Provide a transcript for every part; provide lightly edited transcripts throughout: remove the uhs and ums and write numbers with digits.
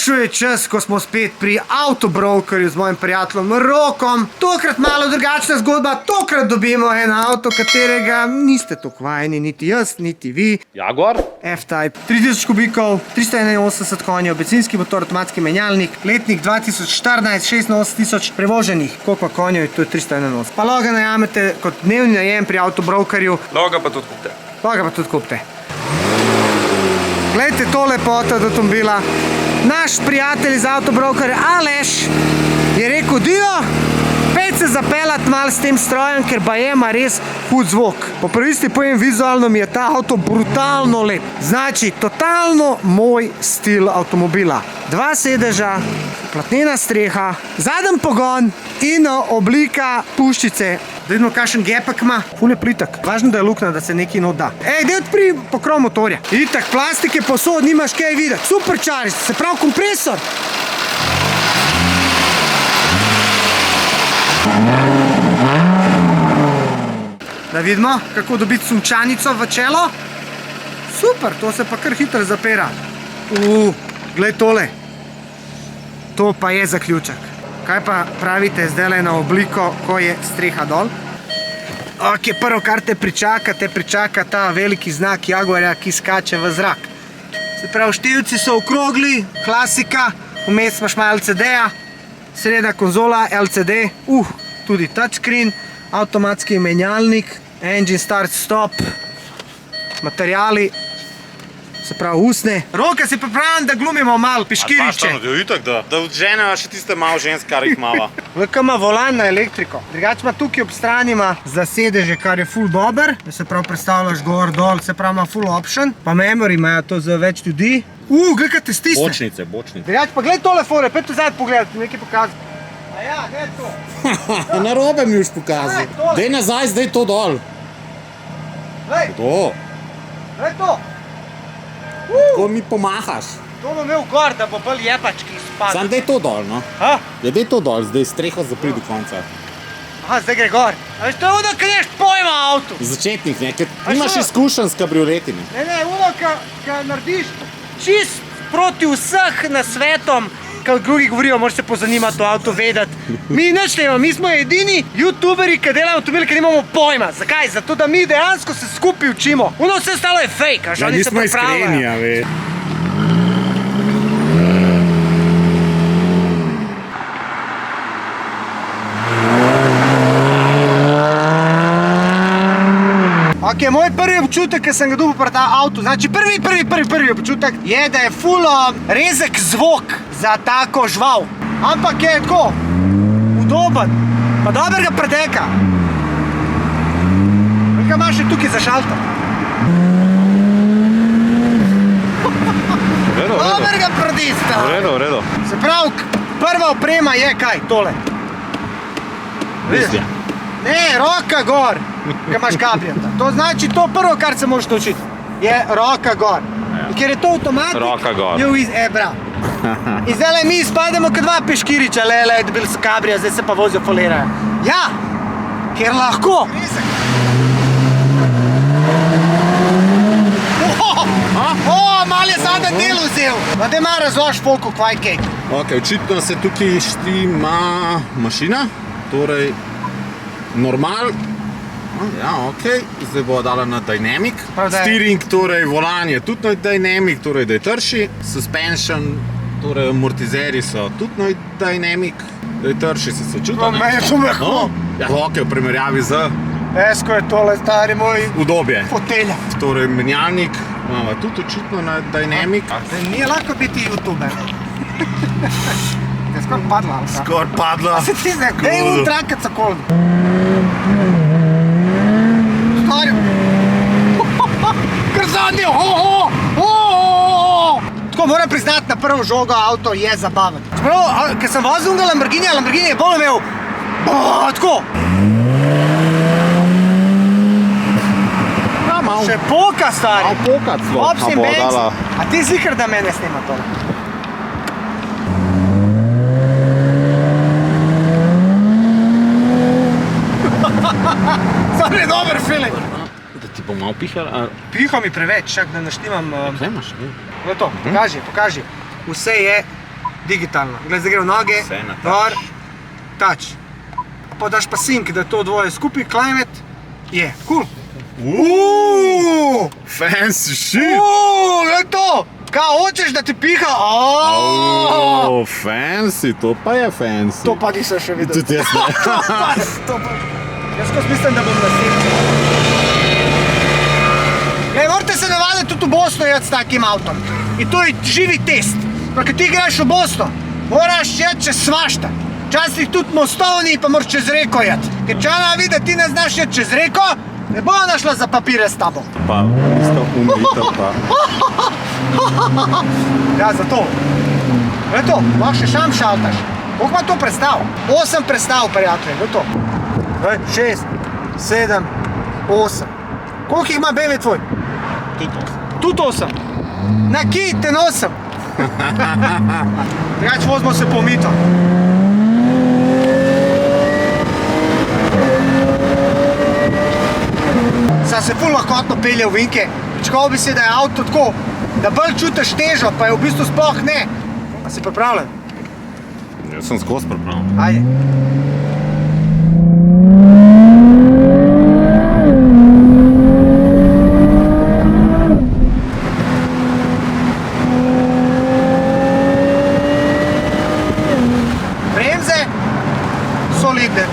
Prišel je čas, ko smo spet pri Avtobrokerju z mojim prijateljem Rokom. Tokrat malo drugačna zgodba, tokrat dobimo en avto, katerega niste tako vajeni, niti jaz, niti vi. Jaguar? F-Type, 3000 kubikov, 381 konjev, bencinski motor, avtomatski menjalnik, letnik 2014, 86 000 prevoženih. Koliko konjev je, to je 381. Pa lahko ga najamete kot dnevni najem pri Avtobrokerju. Lahko ga pa tudi kupite. Lahko ga pa tudi kupite. Glejte to lepoto od avtomobila. Naš prijatelj iz Avtobrokerja Aleš je rekel, Dio, pejte se zapeljati malo s tem strojem, ker pa ima res hud zvok. Po prvisti povem, vizualno mi je ta avto brutalno lep. Znači, totalno moj stil avtomobila. Dva sedeža, platnena streha, zaden pogon in oblika puščice. Da vidimo, kakšen gepek ima. Ful je plitak. Važno, da je luknja, da se nekaj not da. Ej, dej odpri pokrov motorja. Itak, plastike posod, nimaš kaj videti. Super čariš, se pravi kompresor. Da vidimo, kako dobiti sunčanico v čelo. Super, to se pa kar hitro zapira. Glej tole. To pa je zaključek. Kaj pa pravite zdaj na obliko, ko je streha dol? Ok, prvo, kar te pričaka ta veliki znak Jaguarja, ki skače v zrak. Se pravi, števci so okrogli, klasika, vmes imaš malo LCD-ja, srednja konzola, LCD, tudi touchscreen, avtomatski menjalnik, engine start stop, materijali, se pravi usne. Roka, si pripravljam, da glumimo malo piškiriče. Da odženeva še tiste malo žensk, kar jih mava. Veka ima volan na elektriko. Drugač ima tukaj ob strani za sedeže, kar je full dober, da se prav predstavljaš gor, dol, se pravi ima full option. Pa memory imajo to za več ljudi. Glej, kaj te stisne. Bočnice. Drugač pa gled tole fore, pet tu zadaj pogledati, nekaj pokazati. A ja, gled to. Narobe mi už pokazal. Dej nazaj, zdaj to dol. Glej. To. Glej to. Ko mi pomahaš. To bom imel gor, da bo bolj jepački spadal. Sam dej to dol, no. Ha? Ja, dej to dol, zdaj streho zapri do konca. Aha, zdaj gre gor. A veš, to je ono, kaj neš pojma avto. Začetnik, ne, ker imaš izkušenj s kabrioletimi. Ne, ono, kaj narediš čist proti vseh nasvetom, kaj drugi govorijo, moraš se pozanimati o avto vedeti. Mi nič ne imamo, mi smo edini youtuberi, ki delajo avtomobile, ki nimamo pojma. Zakaj? Zato, da mi dejansko se skupaj učimo. Ono vse ostalo je fake, až oni se pripravljajo. Nismo iskreni, ja, ve. Ok, moj prvi občutek, ki sem ga dobil pri ta avto, znači prvi občutek je, da je ful rezek zvok za tako žval. Ampak je tako udoben, pa dobrega predeka. Kaj imaš še tukaj za šalter? Dobrega predista. V redu. Se pravi, prva oprema je kaj? Tole. Vidiš? Ne, roka gor, kaj imaš kabrijata. To znači to prvo, kar se moraš naučiti, je roka gor. In ker je to avtomatik, Roka gor. bravo. In zdaj mi spademo kot dva peškiriča, da bili so kabrija, zdaj se pa vozijo folirajo. Ja, ker lahko. Mal je zadnji del vzel. Pa da ima razlož folku kvaj kaj. Ok, očitno se tukaj štima mašina, torej normal, ja, ok, zdaj bo dala na dynamic, steering, torej volan je tudi na dynamic, torej da je trši, suspension, torej amortizeri so tudi na dynamic, da je trši, se čuta, ne? Me je to mehko. Ja, ok, v primerjavi z Esko je tole, stari moj udobje. fotelja. Torej menjalnik imamo tudi očitno na dynamic. Nije lako biti youtuber. Je skor padla. Skor padla. Se ti zdaj, dej u trakat sa kolom. Stari. Kar zadnji, Tako moram priznati, na prvo žogo avto je zabaven. Čeprav, kad sem vozil ga Lamborghini je bolj imel tako. Še poka, stari. Malo pokat celo. Opsim banks. A ti zikr, da mene snima tole? Sam je dober feeling. Da ti bo malo pihal? Piha mi preveč, čak da naštimam. Kaj imaš? No to, pokaži. Vse je Digitalno. Glej, zdaj gre v noge, Vse na touch. gor, touch. Pa daš pa sync, da to dvoje skupaj, climate, je, cool. Fancy shit! Glej to! Kaj hočeš, da ti piha? Fancy, to pa je fancy. To pa nisem še videl. Tudi jaz ne. Jaz ko mislim, da bom naslednji. Glej, morate se navaditi tudi v Bosno jeti s takim avtom. In to je živi test. Pa kad ti greš v Bosno, moraš jeti čez svašta. Včasih tudi mostovni, pa moraš čez reko jeti. Ker če ona vidi, da ti ne znaš jeti čez reko, ne bo ona šla za papire s tabo. Pa, isto umito pa. Ja, zato. Glej to, lahko še šam šaltaš. Koliko ima to predstav? 8 predstav, prijatelj, glej to. 6, 7, 8. Koliko jih ima BMW tvoj? Tudi 8. Na kij te nosim. Drugač vozimo se pomito. Sam se ful lahkotno pelje v vinke. Pričakoval bi si, da je avto tako, da bolj čutiš težo, pa je v bistvu sploh ne. A si pripravljen? Jaz sem skozi pripravljen. Ajde. Bremze solidne.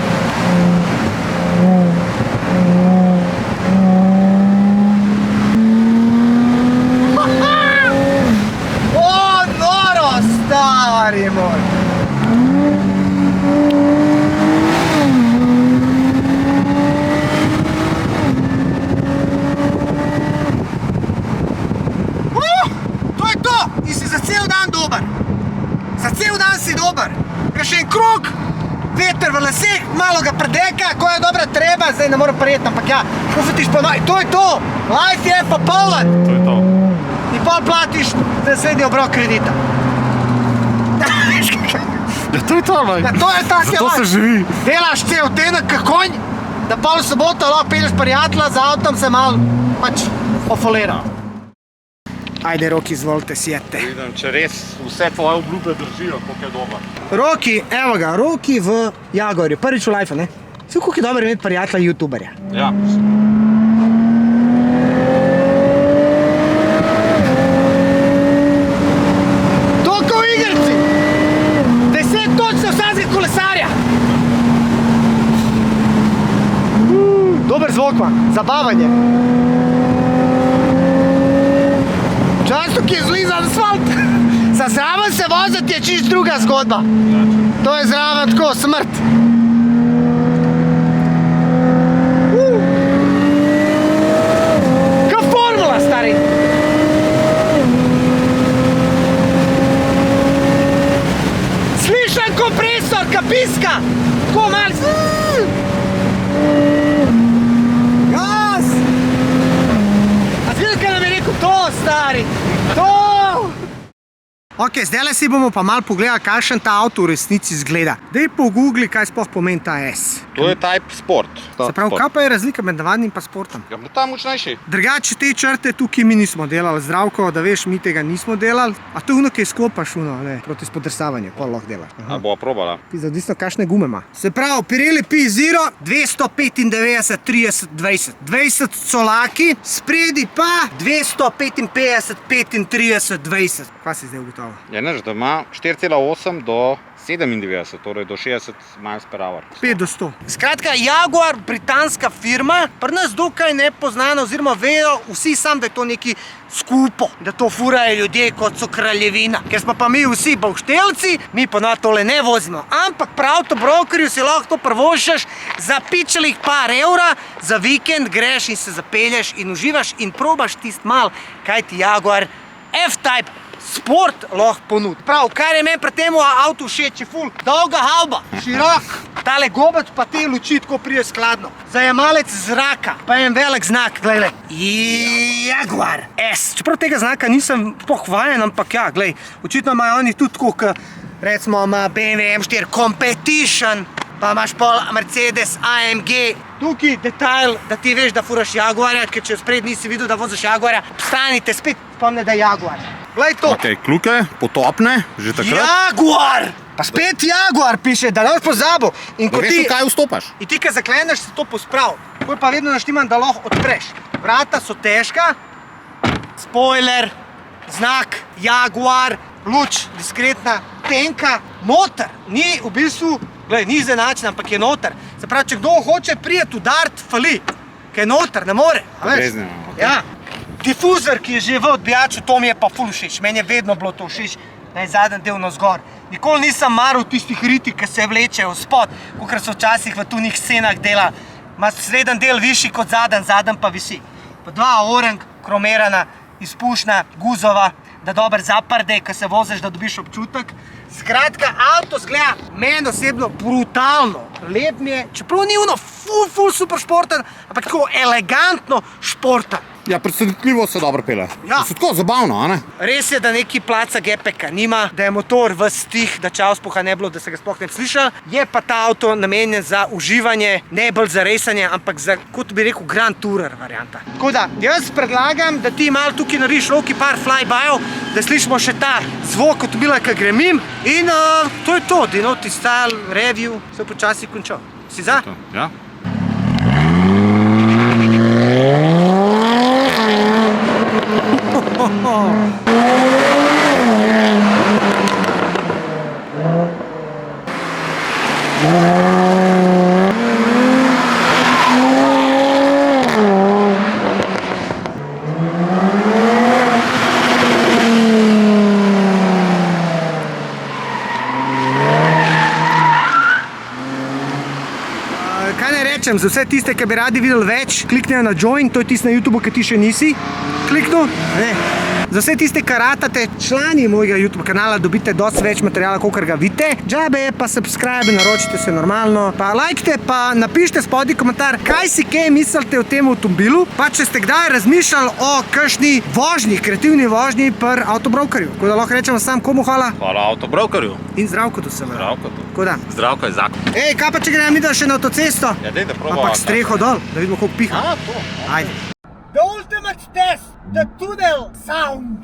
O, noro, stari moj. To je to! Ti si za cel dan dober. Za cel dan si dober. Kaj še en krog, veter v laseh, malo ga predeka, ko je dobra treba, zdaj ne moram prijeti, ampak ja, ko se tiš pa noj, to je to! Life je pa poln! To je to. In pol platiš naslednji obrok kredita. Ja, to je to, maj. Ja, to je tak, Zato se živi. Delaš cel teden kot konj, da pol soboto lahko pelješ prijatelja, z avtom se malo pač ofolira. Ajde, Roki, izvolite, sjete. Vidim, če res vse tvoje obljube držijo, koliko je dober. Roki, evo ga, Roki v Jaguarju, prvič v lifeu, ne? Vsi, koliko je dobro imeti prijatelja youtuberja. Ja. Toliko v igrici! 10 točno vsakega kolesarja! Dober zvok ima, zabavanje. Často, ki je zliza asfalt. Za zraven se voziti je čisto druga zgodba. To je zraven tako, smrt. Ka formula, stari. Slišan kompresor, ka piska. Tako malo. Gas! A zgleda, kaj nam je rekel? To, stari. To! Ok, zdajle si bomo pa malo pogledali, kakšen ta avto v resnici izgleda. Dej pogoogli, kaj sploh pomeni ta S. To je Type Sport. Se pravi, kaj pa je razlika med navadnim pa sportom? Ja, bo ta močnejši. Drugače te črte tukaj mi nismo delali, Zdravko, da veš, mi tega nismo delali. A to je ono, kaj sklopaš, proti spodrsavanju, pol lahko dela. A bova probala. Odvisno, kakšne gume ima. Se pravi, Pirelli P0, 295, 30, 20. 20 colaki, spredi pa 255, 35, 20. Kaj si zdaj ugotovil? Je než, da ima 4,8 do 97, torej do 60 miles per hour. 5 do 100. Skratka, Jaguar, britanska firma, pri nas dokaj nepoznana, oziroma vejo vsi sam, da je to neki skupo, da to furajo ljudje, kot so kraljevina. Ker smo pa mi vsi bovštelci, mi pa na tole ne vozimo. Ampak prav to brokerju si lahko to prvošaš za pičelih par evra, za vikend greš in se zapelješ in uživaš in probaš tist mal, kaj ti Jaguar F-Type Sport lahko ponudi. Prav, kar je meni pri temu avtu všeč, je ful dolga halba, širok, tale gobec pa te luči tako prije skladno. Zajemalec zraka, pa je en velik znak, gledaj. Jaguar S. Čeprav tega znaka nisem pohvajen, ampak ja, gledaj, očitno imajo oni tudi tako, recimo ima BMW M4 Competition, pa imaš pol Mercedes AMG. Tukaj detajl, da ti veš, da furaš Jaguarja, ker če spred nisi videl, da voziš Jaguarja, stanite spet spomne, da je Jaguar. Glej to. Ok, kljuke, potopne, že takrat. Jaguar! Pa spet Jaguar piše, da ne boš pozabil. In Da ko veš, ti, v kaj vstopaš. in ti, ko zakleneš, se to pospravi. Ko pa vedno naštiman, da lahko odpreš. Vrata so težka, spoiler, znak, Jaguar, luč, diskretna, tenka, noter. Ni v bistvu, glej, ni izenačen, ampak je noter. Se pravi, če kdo hoče prijeti udart, fali. Ker je noter, ne more. a veš? Odreznjeno, ok. Ja. Difuzor, ki je že v odbijaču, to mi je pa ful všeč. Meni je vedno bilo to všeč, da je zadnji del navzgor. Nikoli nisem maral tistih ritik, ki se vlečejo spod, kakor so včasih v tunih scenah dela. Ima sreden del višji kot zadnji pa visi. Pa dva orang, kromirana, izpušna, guzova, da dober zaprde, ko se voziš, da dobiš občutek. Skratka, avto zgleda meni osebno brutalno. Lep mi je, čeprav ni ono ful super športen, ampak tako elegantno športen. Ja, predstavljivo se dobro pele. Ja. So tako zabavno, a ne? Res je, da neki placa gepeka nima, da je motor v stih, da čavspuha ne bilo, da se ga sploh ne bi slišal. Je pa ta avto namenjen za uživanje, ne bolj za resanje, ampak za, kot bi rekel, Grand Tourer varianta. Tako da, jaz predlagam, da ti malo tukaj narediš Loki par flybyov, da slišimo še ta zvok avtomobila, ki gremim. In to je to, Dinoti Style Review se počasi končal. Si za? Ja. Kaj naj rečem, za vse tiste, ki bi radi videli več, kliknejo na join, to je tisto na YouTube, ki ti še nisi kliknil. Ne. Za vse tiste, ki ratate člani mojega YouTube kanala, dobite dosti več materijala, kolikor ga vidite. Džabe pa subscribe, naročite se normalno, pa lajkite, pa napišite spodaj komentar, kaj si kaj mislite o tem avtomobilu, pa če ste kdaj razmišljali o kakšni vožnji, kreativni vožnji pri Avtobrokerju. Tako da lahko rečemo sam komu hvala Hvala avtobrokerju. in Zdravko tu se vrati. Zdravko tu. Tako da. Zdravko je zakon. Ej, kaj pa če gremo mi še na avtocesto? Ja, dej, da probava. Ampak streho dol, da vidimo, koliko piha. To. Ajde. The ultimate test, the tunnel sound.